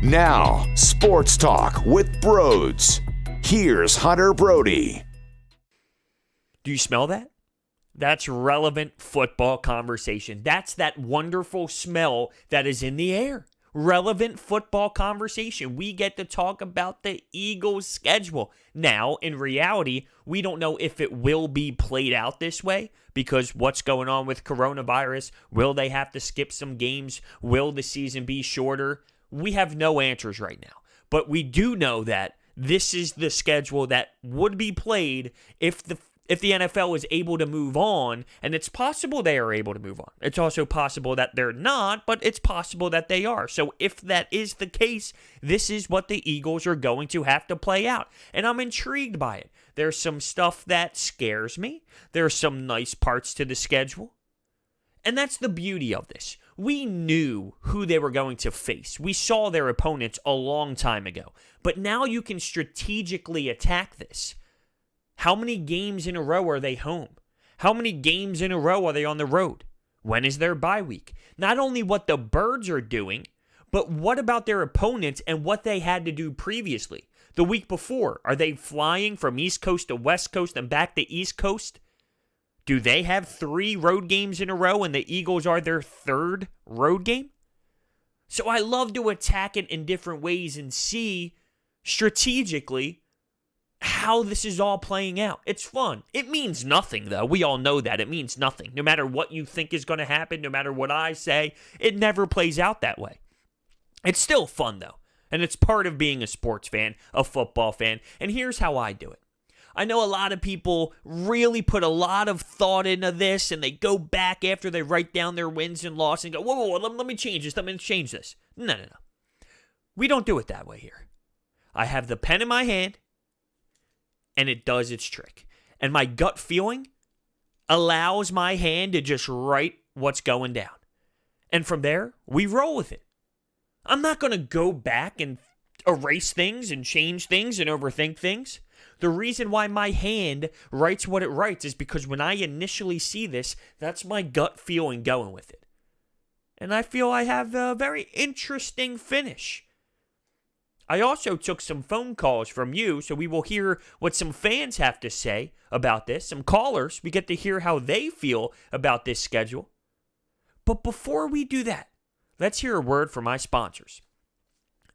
Now, Sports Talk with Broads. Here's Hunter Brody. Do you smell that? That's relevant football conversation. That's that wonderful smell that is in the air. Relevant football conversation. We get to talk about the Eagles' schedule. Now, in reality, we don't know if it will be played out this way because what's going on with coronavirus? Will they have to skip some games? Will the season be shorter? We have no answers right now. But we do know that this is the schedule that would be played if the NFL is able to move on, and it's possible they are able to move on. It's also possible that they're not, but it's possible that they are. So if that is the case, this is what the Eagles are going to have to play out, and I'm intrigued by it. There's some stuff that scares me. There's some nice parts to the schedule, and that's the beauty of this. We knew who they were going to face. We saw their opponents a long time ago, but now you can strategically attack this. How many games in a row are they home? How many games in a row are they on the road? When is their bye week? Not only what the Birds are doing, but what about their opponents and what they had to do previously? The week before, are they flying from East Coast to West Coast and back to East Coast? Do they have 3 road games in a row and the Eagles are their 3rd road game? So I love to attack it in different ways and see strategically how this is all playing out. It's fun. It means nothing, though. We all know that. It means nothing. No matter what you think is going to happen, no matter what I say, it never plays out that way. It's still fun, though. And it's part of being a sports fan, a football fan. And here's how I do it. I know a lot of people really put a lot of thought into this, and they go back after they write down their wins and losses and go, whoa, let me change this. Let me change this. No. We don't do it that way here. I have the pen in my hand, and it does its trick. And my gut feeling allows my hand to just write what's going down. And from there, we roll with it. I'm not going to go back and erase things and change things and overthink things. The reason why my hand writes what it writes is because when I initially see this, that's my gut feeling going with it. And I feel I have a very interesting finish. I also took some phone calls from you, so we will hear what some fans have to say about this. Some callers, we get to hear how they feel about this schedule. But before we do that, let's hear a word from my sponsors.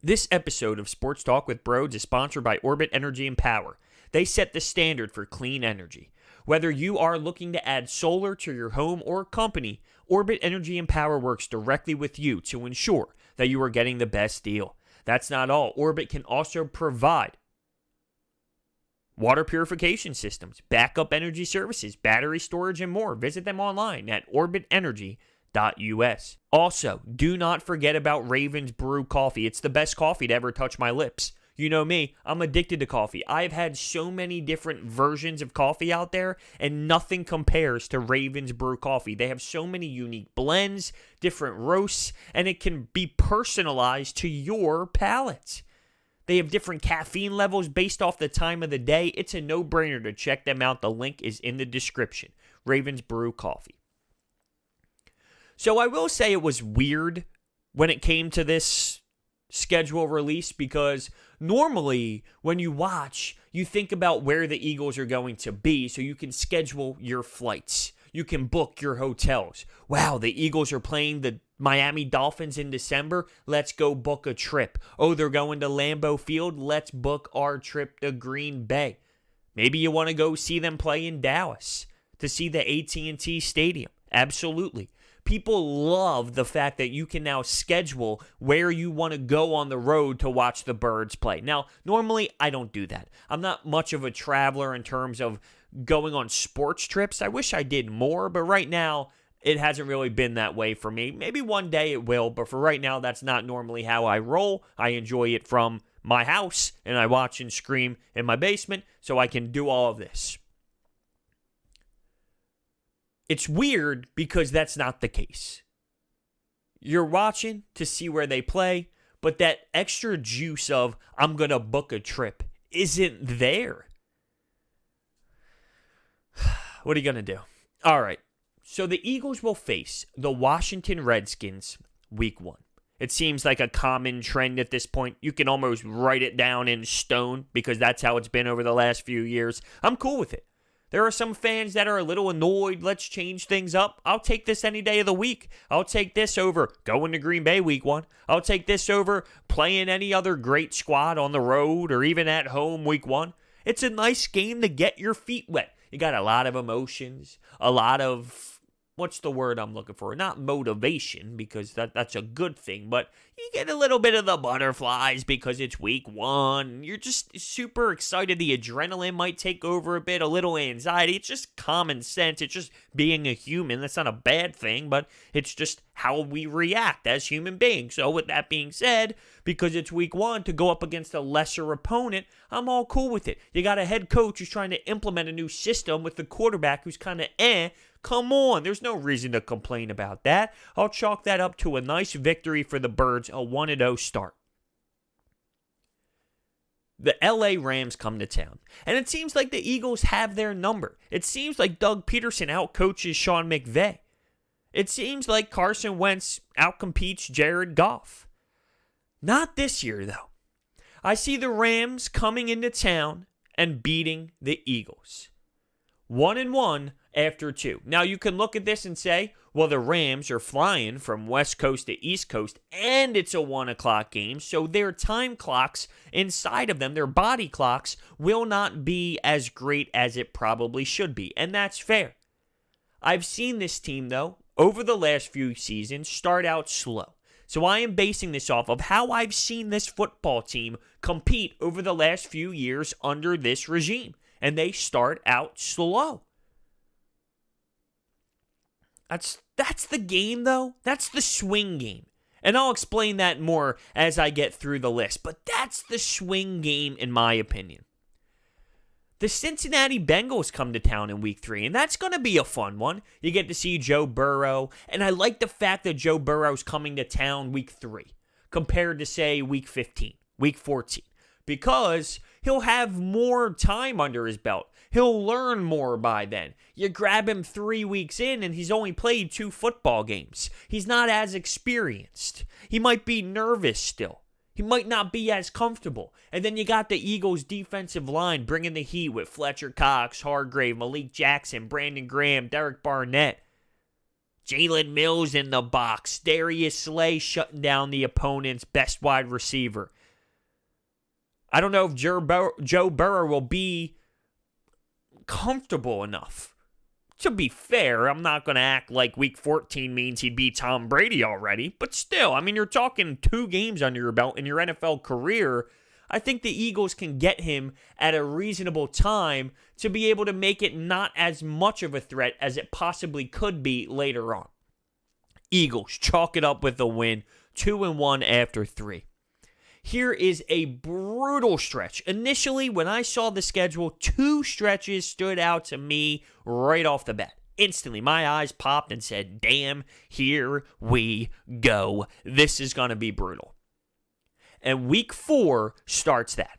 This episode of Sports Talk with Broads is sponsored by Orbit Energy and Power. They set the standard for clean energy. Whether you are looking to add solar to your home or company, Orbit Energy and Power works directly with you to ensure that you are getting the best deal. That's not all. Orbit can also provide water purification systems, backup energy services, battery storage, and more. Visit them online at orbitenergy.us. Also, do not forget about Ravens Brew Coffee. It's the best coffee to ever touch my lips. You know me, I'm addicted to coffee. I've had so many different versions of coffee out there, and nothing compares to Ravens Brew Coffee. They have so many unique blends, different roasts, and it can be personalized to your palate. They have different caffeine levels based off the time of the day. It's a no-brainer to check them out. The link is in the description. Ravens Brew Coffee. So I will say it was weird when it came to this schedule release because normally when you watch, you think about where the Eagles are going to be so you can schedule your flights. You can book your hotels. Wow, the Eagles are playing the Miami Dolphins in December. Let's go book a trip. Oh, they're going to Lambeau Field. Let's book our trip to Green Bay. Maybe you want to go see them play in Dallas to see the AT&T Stadium. Absolutely. People love the fact that you can now schedule where you want to go on the road to watch the Birds play. Now, normally I don't do that. I'm not much of a traveler in terms of going on sports trips. I wish I did more, but right now it hasn't really been that way for me. Maybe one day it will, but for right now that's not normally how I roll. I enjoy it from my house, and I watch and scream in my basement, so I can do all of this. It's weird because that's not the case. You're watching to see where they play, but that extra juice of, I'm going to book a trip, isn't there. What are you going to do? All right. So the Eagles will face the Washington Redskins week 1. It seems like a common trend at this point. You can almost write it down in stone because that's how it's been over the last few years. I'm cool with it. There are some fans that are a little annoyed. Let's change things up. I'll take this any day of the week. I'll take this over going to Green Bay week 1. I'll take this over playing any other great squad on the road or even at home week 1. It's a nice game to get your feet wet. You got a lot of emotions, a lot of, what's the word I'm looking for? Not motivation, because that's a good thing, but you get a little bit of the butterflies because it's week 1. You're just super excited. The adrenaline might take over a bit, a little anxiety. It's just common sense. It's just being a human. That's not a bad thing, but it's just how we react as human beings. So with that being said, because it's week 1, to go up against a lesser opponent, I'm all cool with it. You got a head coach who's trying to implement a new system with the quarterback who's kind of Come on, there's no reason to complain about that. I'll chalk that up to a nice victory for the Birds, a 1-0 start. The LA Rams come to town, and it seems like the Eagles have their number. It seems like Doug Peterson outcoaches Sean McVay. It seems like Carson Wentz outcompetes Jared Goff. Not this year, though. I see the Rams coming into town and beating the Eagles. 1-1 after 2. Now, you can look at this and say, well, the Rams are flying from West Coast to East Coast, and it's a 1 o'clock game, so their time clocks inside of them, their body clocks, will not be as great as it probably should be, and that's fair. I've seen this team, though, over the last few seasons, start out slow. So I am basing this off of how I've seen this football team compete over the last few years under this regime, and they start out slow. That's the game, though. That's the swing game. And I'll explain that more as I get through the list. But that's the swing game, in my opinion. The Cincinnati Bengals come to town in week 3, and that's going to be a fun one. You get to see Joe Burrow, and I like the fact that Joe Burrow's coming to town week 3 compared to, say, week 15, week 14, because he'll have more time under his belt. He'll learn more by then. You grab him 3 weeks in, and he's only played 2 football games. He's not as experienced. He might be nervous still. He might not be as comfortable. And then you got the Eagles' defensive line bringing the heat with Fletcher Cox, Hargrave, Malik Jackson, Brandon Graham, Derek Barnett, Jalen Mills in the box, Darius Slay shutting down the opponent's best wide receiver. I don't know if Joe Burrow will be comfortable enough. To be fair, I'm not going to act like week 14 means he'd be Tom Brady already, but still, I mean, you're talking 2 games under your belt in your NFL career. I think the Eagles can get him at a reasonable time to be able to make it not as much of a threat as it possibly could be later on. Eagles chalk it up with a win, 2-1 after 3. Here is a brutal stretch. Initially, when I saw the schedule, 2 stretches stood out to me right off the bat. Instantly, my eyes popped and said, damn, here we go. This is going to be brutal. And week 4 starts that.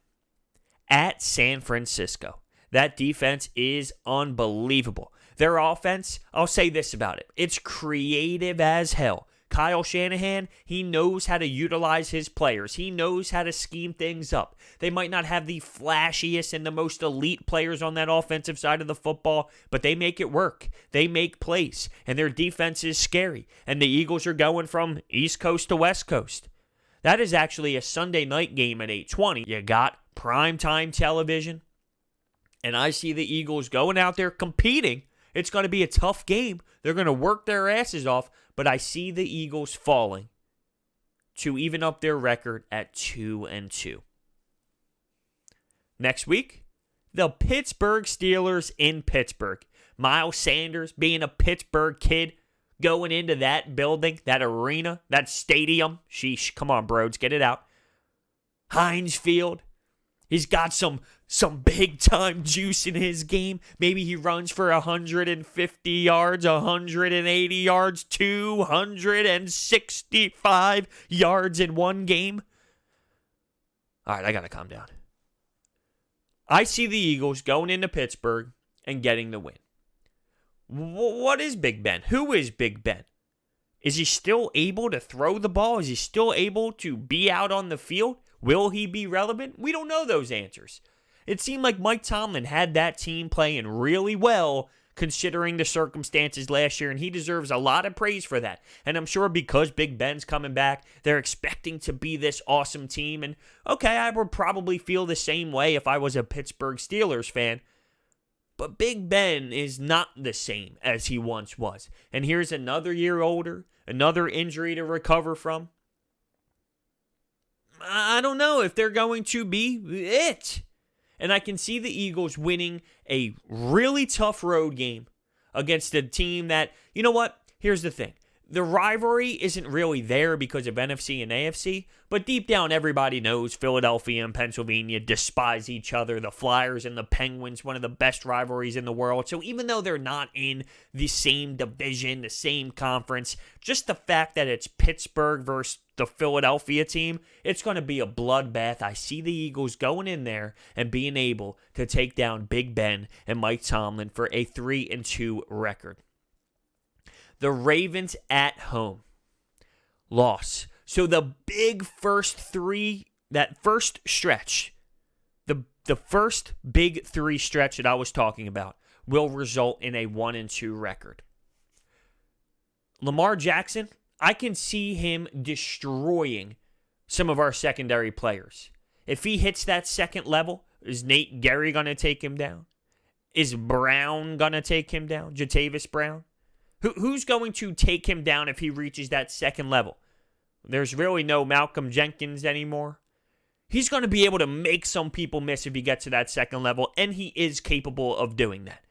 At San Francisco. That defense is unbelievable. Their offense, I'll say this about it. It's creative as hell. Kyle Shanahan, he knows how to utilize his players. He knows how to scheme things up. They might not have the flashiest and the most elite players on that offensive side of the football, but they make it work. They make plays, and their defense is scary. And the Eagles are going from East Coast to West Coast. That is actually a Sunday night game at 8:20. You got primetime television, and I see the Eagles going out there competing. It's going to be a tough game. They're going to work their asses off, but I see the Eagles falling to even up their record at 2-2. Next week, the Pittsburgh Steelers in Pittsburgh. Miles Sanders, being a Pittsburgh kid, going into that building, that arena, that stadium. Sheesh, come on, bros, get it out. Heinz Field. He's got some big-time juice in his game. Maybe he runs for 150 yards, 180 yards, 265 yards in one game. All right, I got to calm down. I see the Eagles going into Pittsburgh and getting the win. What is Big Ben? Who is Big Ben? Is he still able to throw the ball? Is he still able to be out on the field? Will he be relevant? We don't know those answers. It seemed like Mike Tomlin had that team playing really well considering the circumstances last year, and he deserves a lot of praise for that. And I'm sure because Big Ben's coming back, they're expecting to be this awesome team. And okay, I would probably feel the same way if I was a Pittsburgh Steelers fan. But Big Ben is not the same as he once was. And here's another year older, another injury to recover from. I don't know if they're going to be it. And I can see the Eagles winning a really tough road game against a team that, you know what? Here's the thing. The rivalry isn't really there because of NFC and AFC, but deep down everybody knows Philadelphia and Pennsylvania despise each other. The Flyers and the Penguins, one of the best rivalries in the world. So even though they're not in the same division, the same conference, just the fact that it's Pittsburgh versus the Philadelphia team, it's going to be a bloodbath. I see the Eagles going in there and being able to take down Big Ben and Mike Tomlin for a 3-2 record. The Ravens at home. Loss. So the big first three, that first stretch, the first big three stretch that I was talking about will result in a 1-2 record. Lamar Jackson, I can see him destroying some of our secondary players. If he hits that second level, is Nate Gary going to take him down? Is Brown going to take him down? Jatavis Brown? Who's going to take him down if he reaches that second level? There's really no Malcolm Jenkins anymore. He's going to be able to make some people miss if he gets to that second level, and he is capable of doing that.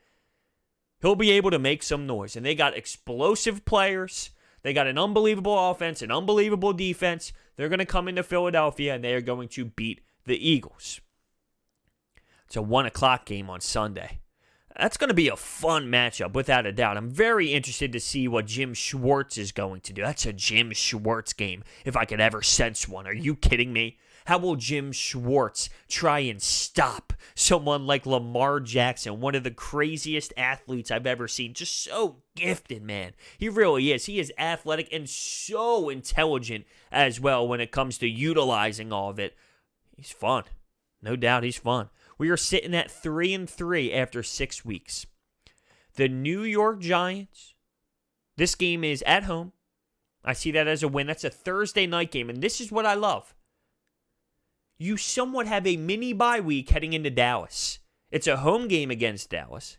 He'll be able to make some noise, and they got explosive players. They got an unbelievable offense, an unbelievable defense. They're going to come into Philadelphia, and they are going to beat the Eagles. It's a 1 o'clock game on Sunday. That's going to be a fun matchup, without a doubt. I'm very interested to see what Jim Schwartz is going to do. That's a Jim Schwartz game, if I could ever sense one. Are you kidding me? How will Jim Schwartz try and stop someone like Lamar Jackson, one of the craziest athletes I've ever seen? Just so gifted, man. He really is. He is athletic and so intelligent as well when it comes to utilizing all of it. He's fun. No doubt he's fun. We are sitting at 3-3 after 6 weeks. The New York Giants, this game is at home. I see that as a win. That's a Thursday night game, and this is what I love. You somewhat have a mini bye week heading into Dallas. It's a home game against Dallas,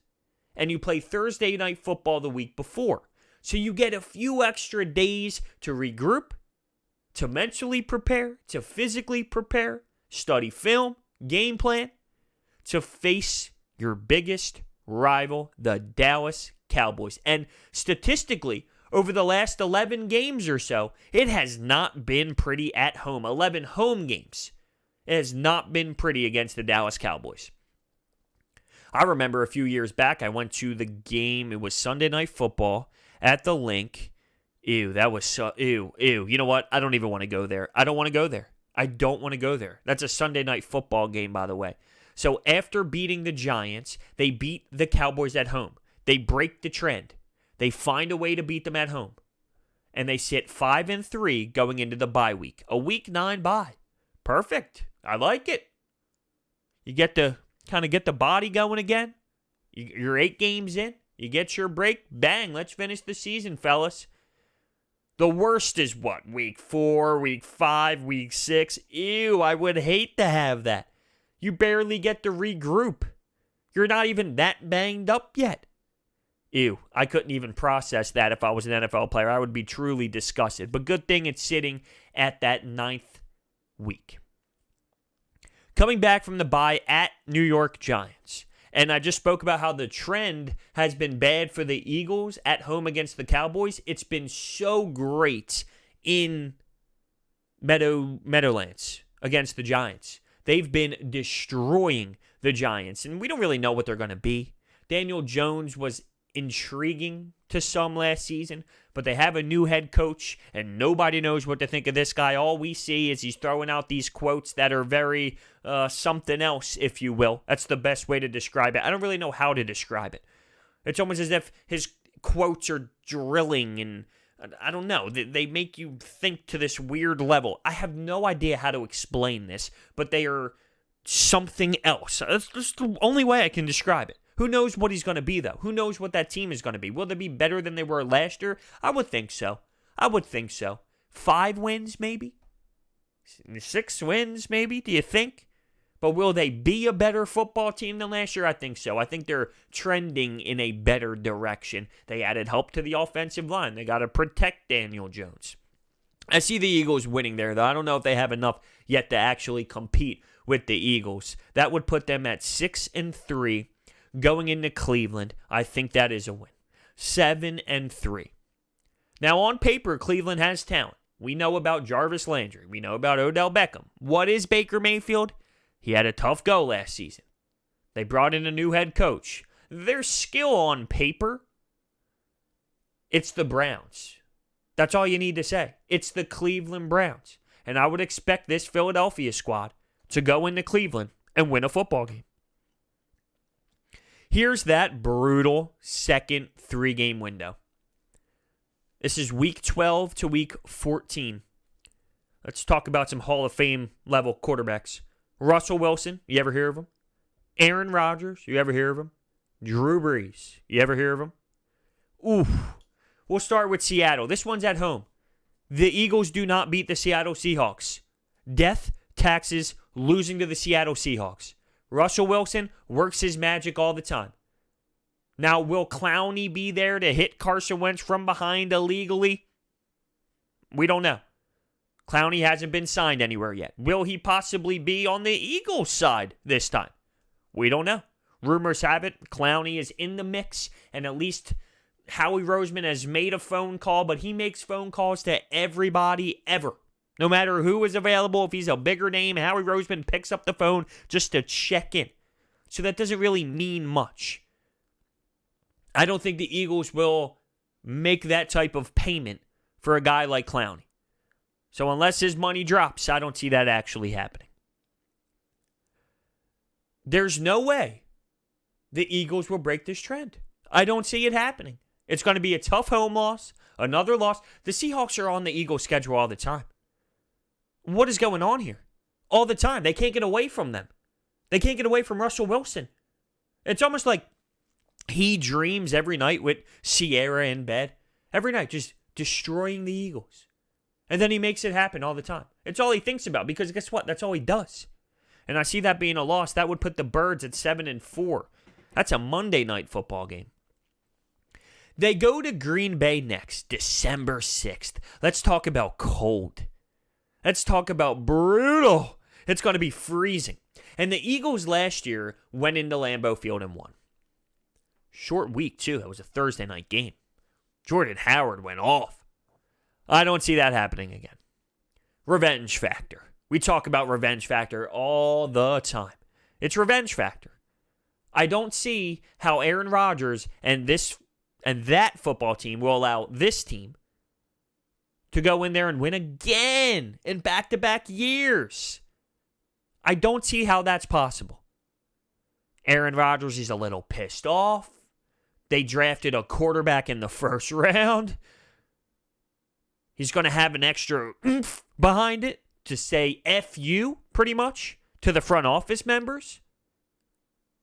and you play Thursday night football the week before. So you get a few extra days to regroup, to mentally prepare, to physically prepare, study film, game plan, to face your biggest rival, the Dallas Cowboys. And statistically, over the last 11 games or so, it has not been pretty at home. 11 home games. It has not been pretty against the Dallas Cowboys. I remember a few years back, I went to the game. It was Sunday Night Football at the Link. Ew, that was so... Ew. You know what? I don't even want to go there. I don't want to go there. That's a Sunday Night Football game, by the way. So after beating the Giants, they beat the Cowboys at home. They break the trend. They find a way to beat them at home. And they sit 5-3 going into the bye week. A week 9 bye. Perfect. I like it. You get to kind of get the body going again. You're 8 games in. You get your break. Bang, let's finish the season, fellas. The worst is what? Week 4, week 5, week 6. Ew, I would hate to have that. You barely get to regroup. You're not even that banged up yet. Ew, I couldn't even process that if I was an NFL player. I would be truly disgusted. But good thing it's sitting at that 9th week. Coming back from the bye at New York Giants. And I just spoke about how the trend has been bad for the Eagles at home against the Cowboys. It's been so great in Meadowlands against the Giants. They've been destroying the Giants, and we don't really know what they're going to be. Daniel Jones was intriguing to some last season, but they have a new head coach, and nobody knows what to think of this guy. All we see is he's throwing out these quotes that are very something else, if you will. That's the best way to describe it. I don't really know how to describe it. It's almost as if his quotes are drilling and I don't know. They make you think to this weird level. I have no idea how to explain this, but they are something else. That's the only way I can describe it. Who knows what he's going to be, though? Who knows what that team is going to be? Will they be better than they were last year? I would think so. 5 wins, maybe? 6 wins, maybe? Do you think? But will they be a better football team than last year? I think so. I think they're trending in a better direction. They added help to the offensive line. They got to protect Daniel Jones. I see the Eagles winning there, though. I don't know if they have enough yet to actually compete with the Eagles. That would put them at 6-3 going into Cleveland. I think that is a win. 7-3. Now, on paper, Cleveland has talent. We know about Jarvis Landry. We know about Odell Beckham. What is Baker Mayfield? He had a tough go last season. They brought in a new head coach. Their skill on paper, it's the Browns. That's all you need to say. It's the Cleveland Browns. And I would expect this Philadelphia squad to go into Cleveland and win a football game. Here's that brutal second 3-game window. This is week 12 to week 14. Let's talk about some Hall of Fame level quarterbacks. Russell Wilson, you ever hear of him? Aaron Rodgers, you ever hear of him? Drew Brees, you ever hear of him? Oof. We'll start with Seattle. This one's at home. The Eagles do not beat the Seattle Seahawks. Death, taxes, losing to the Seattle Seahawks. Russell Wilson works his magic all the time. Now, will Clowney be there to hit Carson Wentz from behind illegally? We don't know. Clowney hasn't been signed anywhere yet. Will he possibly be on the Eagles side this time? We don't know. Rumors have it Clowney is in the mix, and at least Howie Roseman has made a phone call, but he makes phone calls to everybody ever. No matter who is available, if he's a bigger name, Howie Roseman picks up the phone just to check in. So that doesn't really mean much. I don't think the Eagles will make that type of payment for a guy like Clowney. So unless his money drops, I don't see that actually happening. There's no way the Eagles will break this trend. I don't see it happening. It's going to be a tough home loss, another loss. The Seahawks are on the Eagles' schedule all the time. What is going on here? All the time. They can't get away from them. They can't get away from Russell Wilson. It's almost like he dreams every night with Sierra in bed. Every night, just destroying the Eagles. And then he makes it happen all the time. It's all he thinks about because guess what? That's all he does. And I see that being a loss. That would put the Birds at 7-4. That's a Monday night football game. They go to Green Bay next, December 6th. Let's talk about cold. Let's talk about brutal. It's going to be freezing. And the Eagles last year went into Lambeau Field and won. Short week, too. That was a Thursday night game. Jordan Howard went off. I don't see that happening again. Revenge factor. We talk about revenge factor all the time. It's revenge factor. I don't see how Aaron Rodgers and that football team will allow this team to go in there and win again in back-to-back years. I don't see how that's possible. Aaron Rodgers is a little pissed off. They drafted a quarterback in the first round. He's going to have an extra oomph behind it to say F you, pretty much, to the front office members.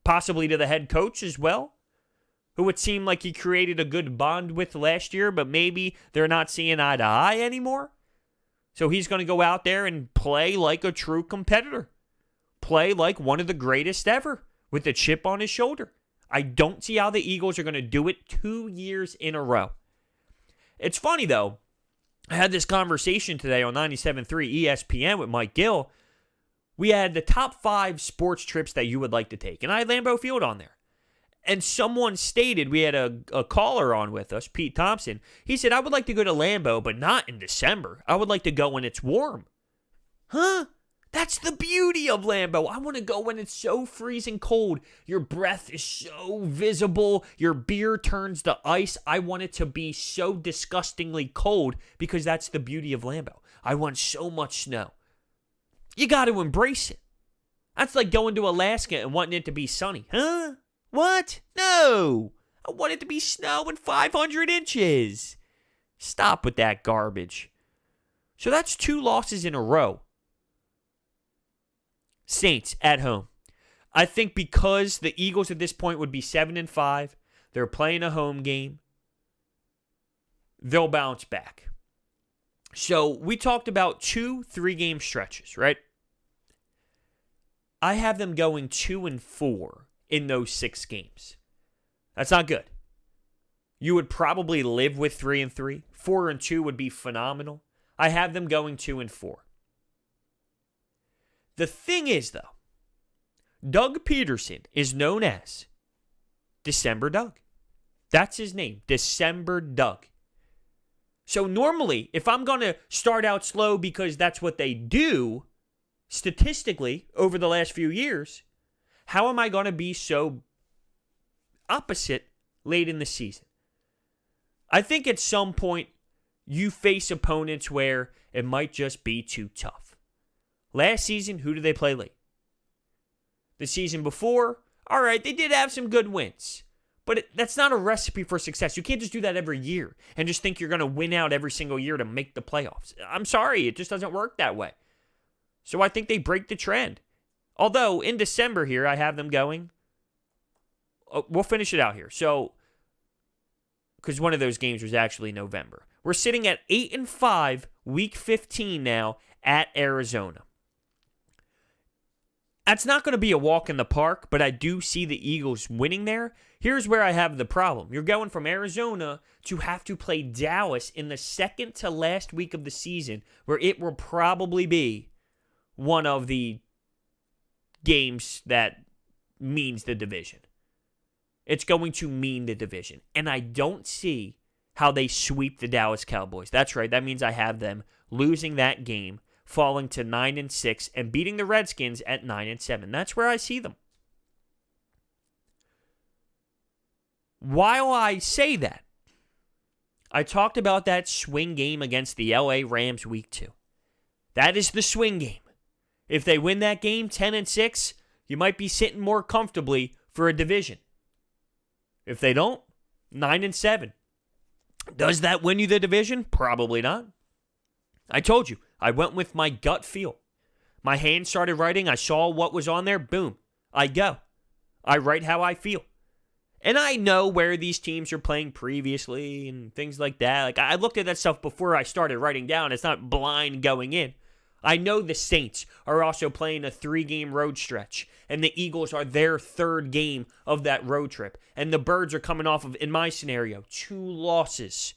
Possibly to the head coach as well, who it seemed like he created a good bond with last year, but maybe they're not seeing eye to eye anymore. So he's going to go out there and play like a true competitor. Play like one of the greatest ever with a chip on his shoulder. I don't see how the Eagles are going to do it 2 years in a row. It's funny, though. I had this conversation today on 97.3 ESPN with Mike Gill. We had the top 5 sports trips that you would like to take. And I had Lambeau Field on there. And someone stated, we had a caller on with us, Pete Thompson. He said, I would like to go to Lambeau, but not in December. I would like to go when it's warm. Huh? That's the beauty of Lambeau. I want to go when it's so freezing cold. Your breath is so visible. Your beer turns to ice. I want it to be so disgustingly cold because that's the beauty of Lambeau. I want so much snow. You got to embrace it. That's like going to Alaska and wanting it to be sunny. Huh? What? No. I want it to be snow and 500 inches. Stop with that garbage. So that's 2 losses in a row. Saints at home. I think because the Eagles at this point would be 7-5, they're playing a home game, they'll bounce back. So we talked about 2 3-game stretches, right? I have them going 2-4 in those 6 games. That's not good. You would probably live with 3-3. 4-2 would be phenomenal. I have them going 2-4. The thing is, though, Doug Peterson is known as December Doug. That's his name, December Doug. So normally, if I'm going to start out slow because that's what they do, statistically, over the last few years, how am I going to be so opposite late in the season? I think at some point, you face opponents where it might just be too tough. Last season, who did they play late? The season before, all right, they did have some good wins. But that's not a recipe for success. You can't just do that every year and just think you're going to win out every single year to make the playoffs. I'm sorry, it just doesn't work that way. So I think they break the trend. Although, in December here, I have them going. We'll finish it out here. So, because one of those games was actually November. We're sitting at 8-5, week 15 now, at Arizona. That's not going to be a walk in the park, but I do see the Eagles winning there. Here's where I have the problem. You're going from Arizona to have to play Dallas in the second to last week of the season, where it will probably be one of the games that means the division. It's going to mean the division. And I don't see how they sweep the Dallas Cowboys. That's right. That means I have them losing that game, falling to 9-6, and beating the Redskins at 9-7. That's where I see them. While I say that, I talked about that swing game against the LA Rams week 2. That is the swing game. If they win that game 10-6, you might be sitting more comfortably for a division. If they don't, 9-7. Does that win you the division? Probably not. I told you, I went with my gut feel. My hand started writing. I saw what was on there. Boom. I go. I write how I feel. And I know where these teams are playing previously and things like that. Like, I looked at that stuff before I started writing down. It's not blind going in. I know the Saints are also playing a 3-game road stretch, and the Eagles are their 3rd game of that road trip. And the Birds are coming off of, in my scenario, 2 losses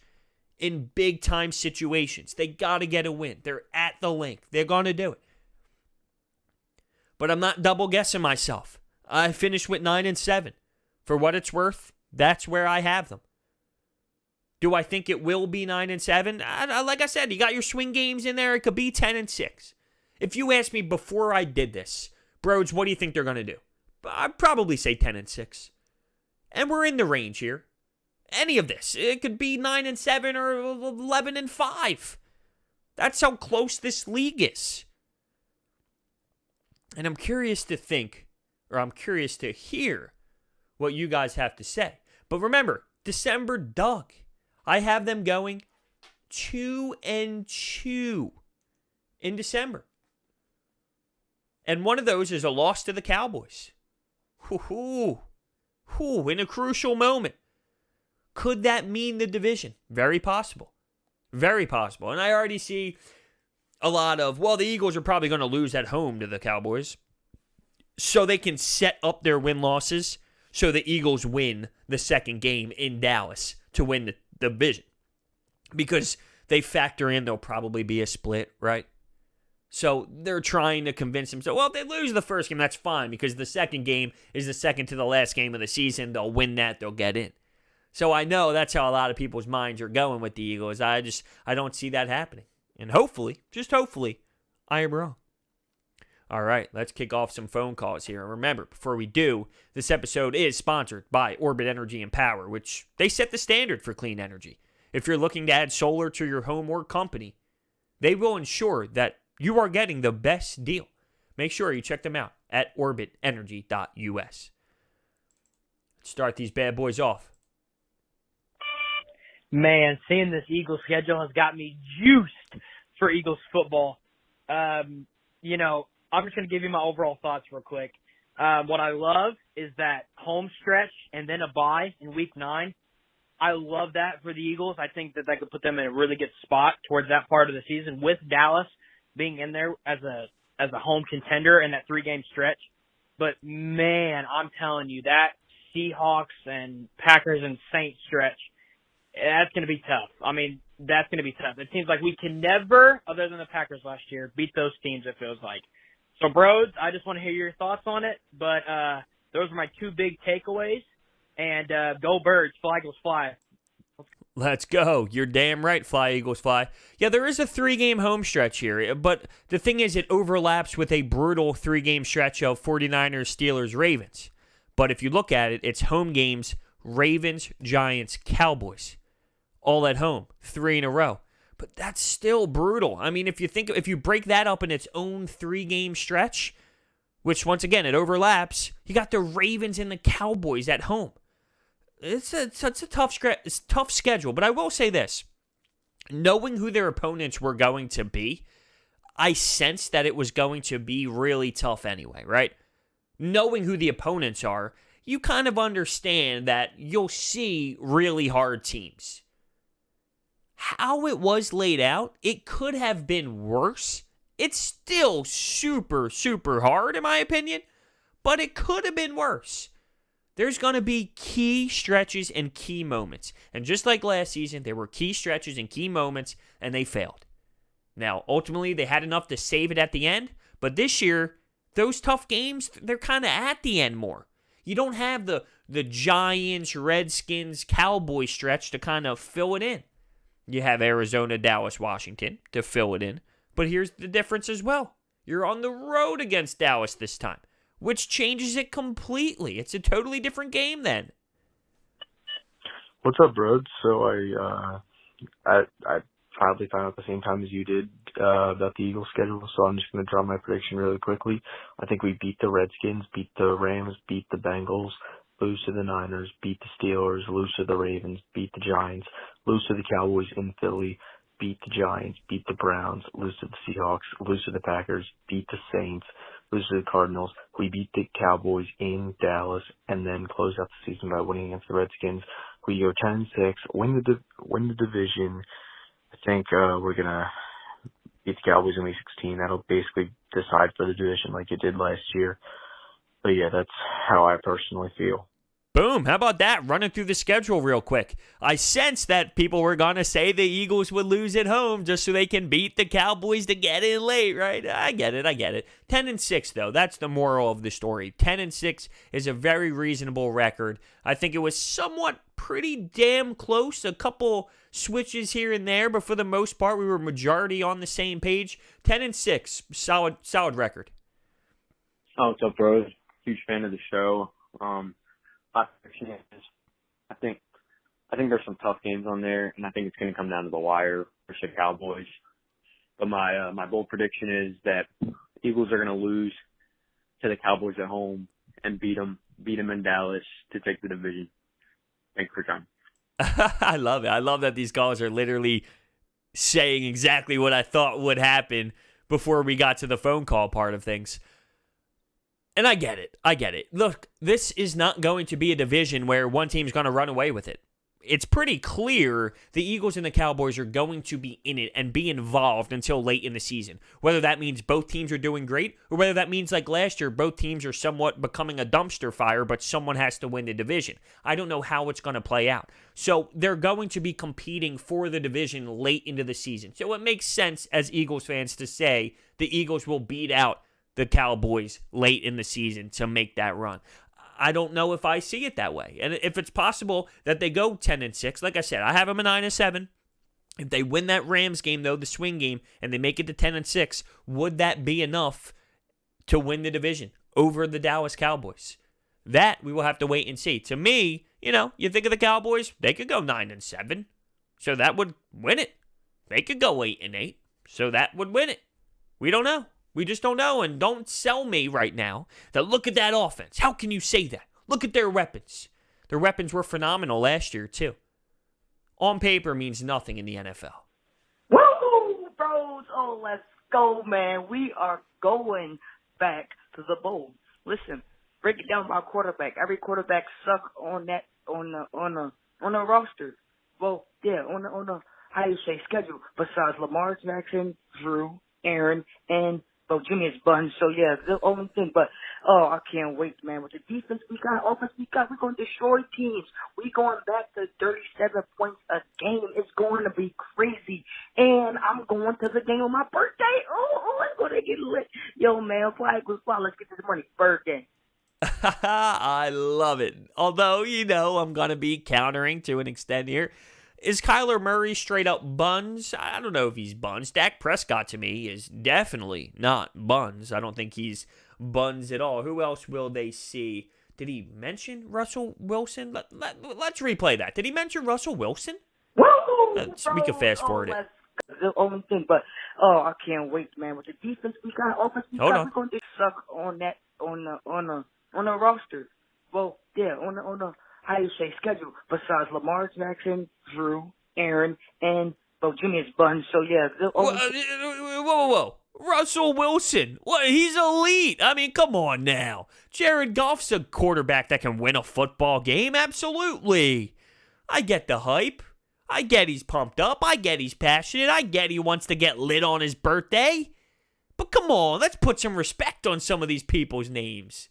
in big-time situations. They got to get a win. They're at the link. They're going to do it. But I'm not double-guessing myself. I finished with 9-7. For what it's worth, that's where I have them. Do I think it will be 9-7? Like I said, you got your swing games in there. It could be 10-6. If you asked me before I did this, Broads, what do you think they're going to do? I'd probably say 10-6. And we're in the range here. Any of this. It could be 9-7 or 11-5. That's how close this league is. And I'm curious to hear what you guys have to say. But remember, December Doug. I have them going 2-2 in December. And one of those is a loss to the Cowboys. In a crucial moment. Could that mean the division? Very possible. Very possible. And I already see a lot of, well, the Eagles are probably going to lose at home to the Cowboys, so they can set up their win-losses so the Eagles win the second game in Dallas to win the division. Because they factor in there'll probably be a split, right? So they're trying to convince themselves, well, if they lose the first game, that's fine, because the second game is the second to the last game of the season. They'll win that, they'll get in. So I know that's how a lot of people's minds are going with the Eagles. I don't see that happening. And hopefully, just hopefully, I am wrong. All right, let's kick off some phone calls here. And remember, before we do, this episode is sponsored by Orbit Energy and Power, which they set the standard for clean energy. If you're looking to add solar to your home or company, they will ensure that you are getting the best deal. Make sure you check them out at orbitenergy.us. Let's start these bad boys off. Man, seeing this Eagles schedule has got me juiced for Eagles football. I'm just going to give you my overall thoughts real quick. What I love is that home stretch and then a bye in week 9. I love that for the Eagles. I think that could put them in a really good spot towards that part of the season with Dallas being in there as a home contender in that 3-game stretch. But, man, I'm telling you, that Seahawks and Packers and Saints stretch, that's going to be tough. I mean, that's going to be tough. It seems like we can never, other than the Packers last year, beat those teams, it feels like. So, Broads, I just want to hear your thoughts on it. But those are my 2 big takeaways. And go Birds, fly Eagles fly. Let's go. You're damn right, fly Eagles fly. Yeah, there is a 3-game home stretch here, but the thing is it overlaps with a brutal 3-game stretch of 49ers, Steelers, Ravens. But if you look at it, it's home games, Ravens, Giants, Cowboys, all at home, 3 in a row. But that's still brutal. I mean, if you break that up in its own 3-game stretch, which once again, it overlaps, you got the Ravens and the Cowboys at home. It's a tough schedule, but I will say this. Knowing who their opponents were going to be, I sensed that it was going to be really tough anyway, right? Knowing who the opponents are, you kind of understand that you'll see really hard teams. How it was laid out, it could have been worse. It's still super, super hard in my opinion, but it could have been worse. There's going to be key stretches and key moments. And just like last season, there were key stretches and key moments, and they failed. Now, ultimately, they had enough to save it at the end, but this year, those tough games, they're kind of at the end more. You don't have the Giants, Redskins, Cowboys stretch to kind of fill it in. You have Arizona, Dallas, Washington to fill it in. But here's the difference as well. You're on the road against Dallas this time, which changes it completely. It's a totally different game then. What's up, bro? So I probably found out at the same time as you did about the Eagles schedule, so I'm just going to draw my prediction really quickly. I think we beat the Redskins, beat the Rams, beat the Bengals, lose to the Niners, beat the Steelers, lose to the Ravens, beat the Giants, lose to the Cowboys in Philly, beat the Giants, beat the Browns, lose to the Seahawks, lose to the Packers, beat the Saints, lose to the Cardinals. We beat the Cowboys in Dallas, and then close out the season by winning against the Redskins. We go 10-6, win the division. I think we're gonna beat the Cowboys in Week 16. That'll basically decide for the division like it did last year. But yeah, that's how I personally feel. Boom. How about that? Running through the schedule real quick. I sensed that people were going to say the Eagles would lose at home just so they can beat the Cowboys to get in late, right? I get it. 10-6, though. That's the moral of the story. 10-6 is a very reasonable record. I think it was somewhat pretty damn close. A couple switches here and there, but for the most part, we were majority on the same page. 10-6. Solid record. Oh, what's up, bros? Huge fan of the show. My prediction is, I think there's some tough games on there, and I think it's going to come down to the wire for the Cowboys. But my bold prediction is that Eagles are going to lose to the Cowboys at home and beat them in Dallas to take the division. Thanks for your time. I love it. I love that these calls are literally saying exactly what I thought would happen before we got to the phone call part of things. And I get it. Look, this is not going to be a division where one team's going to run away with it. It's pretty clear the Eagles and the Cowboys are going to be in it and be involved until late in the season. Whether that means both teams are doing great, or whether that means like last year, both teams are somewhat becoming a dumpster fire, but someone has to win the division. I don't know how it's going to play out. So they're going to be competing for the division late into the season. So it makes sense as Eagles fans to say the Eagles will beat out the Cowboys late in the season to make that run. I don't know if I see it that way. And if it's possible that they go 10-6, like I said, I have them at 9-7. If they win that Rams game, though, the swing game, and they make it to 10-6, would that be enough to win the division over the Dallas Cowboys? That we will have to wait and see. To me, you think of the Cowboys, they could go 9-7, so that would win it. They could go 8-8, so that would win it. We don't know. We just don't know, and don't sell me right now that look at that offense. How can you say that? Look at their weapons. Their weapons were phenomenal last year, too. on paper means nothing in the NFL. Woo, bros! Oh, let's go, man. We are going back to the bowl. Listen, break it down by quarterback. Every quarterback suck on the roster. Well, yeah, on the how you say schedule. Besides Lamar Jackson, Drew, Aaron, and Jimmy is Buns. So yeah, the only thing. But I can't wait, man. With the defense we got, offense we got, we're going to destroy teams. We going back to 37 points a game. It's going to be crazy. And I'm going to the game on my birthday. Oh, it's going to get lit. Yo, man, flag was fly. Let's get to the money. Birthday. I love it. Although, I'm going to be countering to an extent here. Is Kyler Murray straight up buns? I don't know if he's buns. Dak Prescott, to me, is definitely not buns. I don't think he's buns at all. Who else will they see? Did he mention Russell Wilson? Let's replay that. Did he mention Russell Wilson? Woo! We can fast forward it. The only thing, but I can't wait, man. With the defense we got, offense we got, we're going to suck on the roster. Well, yeah, on the how you say schedule. Besides Lamar Jackson, Drew, Aaron, and Jimmy is Buns. So yeah, whoa. Russell Wilson. What? He's elite. I mean, come on now. Jared Goff's a quarterback that can win a football game. Absolutely. I get the hype. I get he's pumped up. I get he's passionate. I get he wants to get lit on his birthday. But come on, let's put some respect on some of these people's names.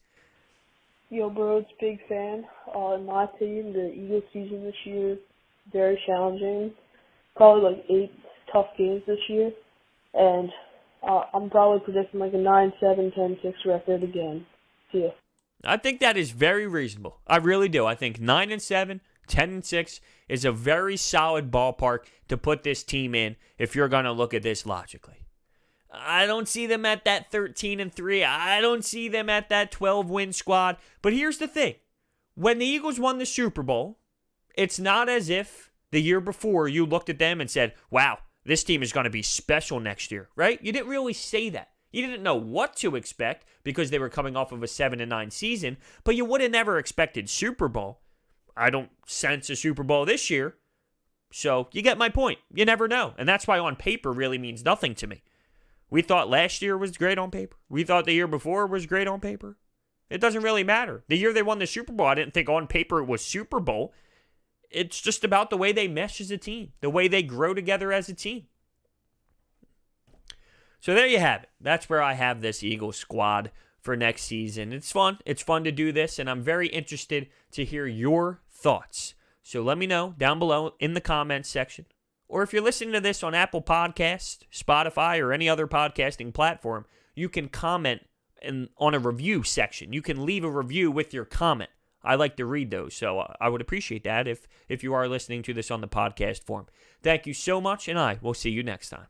Yo, bro, it's big fan. In my opinion, the Eagles season this year is very challenging. Probably like 8 tough games this year. And I'm probably predicting like a 9-7, 10-6 record again. See ya. I think that is very reasonable. I really do. I think 9-7, 10-6 is a very solid ballpark to put this team in if you're going to look at this logically. I don't see them at that 13-3. I don't see them at that 12-win squad. But here's the thing. When the Eagles won the Super Bowl, it's not as if the year before you looked at them and said, wow, this team is going to be special next year, right? You didn't really say that. You didn't know what to expect because they were coming off of a 7-9 season, but you would have never expected Super Bowl. I don't sense a Super Bowl this year. So you get my point. You never know. And that's why on paper really means nothing to me. We thought last year was great on paper. We thought the year before was great on paper. It doesn't really matter. The year they won the Super Bowl, I didn't think on paper it was Super Bowl. It's just about the way they mesh as a team, the way they grow together as a team. So there you have it. That's where I have this Eagles squad for next season. It's fun. It's fun to do this, and I'm very interested to hear your thoughts. So let me know down below in the comments section. Or if you're listening to this on Apple Podcasts, Spotify, or any other podcasting platform, you can comment on a review section. You can leave a review with your comment. I like to read those, so I would appreciate that if you are listening to this on the podcast form. Thank you so much, and I will see you next time.